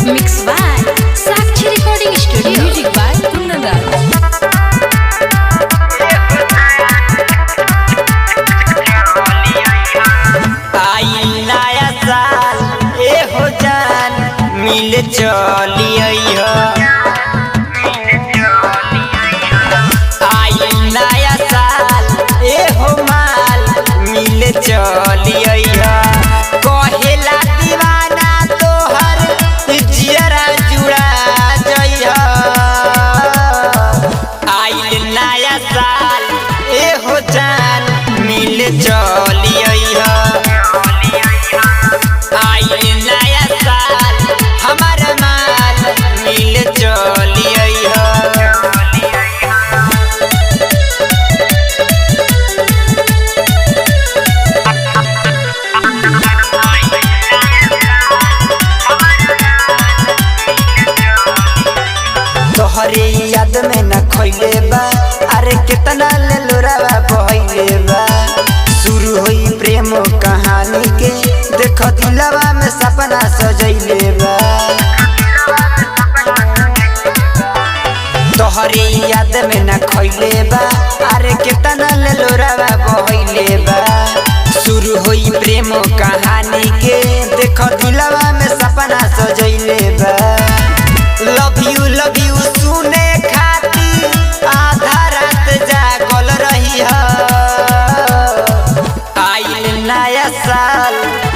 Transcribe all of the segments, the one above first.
Mix by Sakshi Recording Studio. Music by Kundan. मिल चलिए आई नया साल हो माल मिल चलिए कहेला दीवाना तोहर जियरा जुड़ा जइया आई नया साल हो जान मिल चलिए आई नया साल हमार माल मिल चलिए तोहरे याद में न खोइले बा अरे कितना ले लोरावा बहइले बा शुरू होई प्रेम कहानी के देखो दिलवा में सपना सजइले बा तोहरे याद में न खोइले बा अरे कितना ले लोरावा बहइले बा शुरू होई प्रेम कहानी के देखो दिलवा में सपना सजइले बा लव यू सुने खातिर आधा रात जागल रही आइल नया साल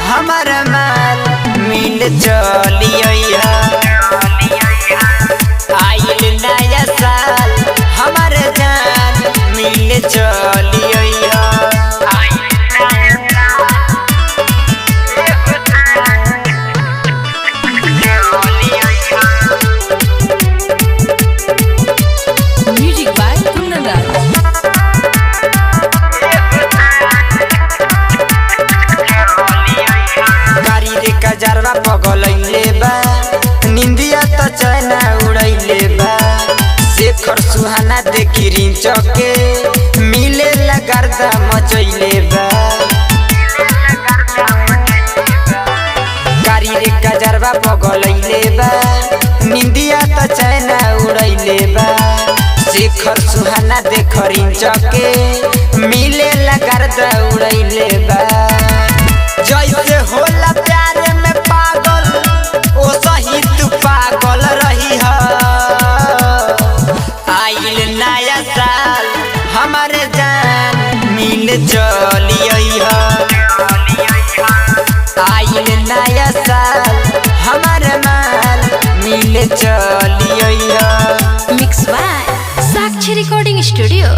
हमार माल मिल चलिए आइल नया साल हमार जान मिल चलिए Music by Kundan. गाड़ी रे कजरवा पगलैले बा निंदिया त चैना उड़ैले बा शेखर सुहाना देखी रिंच के मिले लगरदा मचैले बा गाड़ी रे कजरवा पगलैले बा निंदिया त चैना उड़ैले बा शेखर सुहाना देख रिंच के मिले लगरदा उड़ैले बा जैसे होला प्यार में पागल ओ सही तू पागल रही आइल नया साल हमारे जान मिल चलिए आइल नया साल हमारे माल मिल चलिए Mix by Sakshi Recording Studio.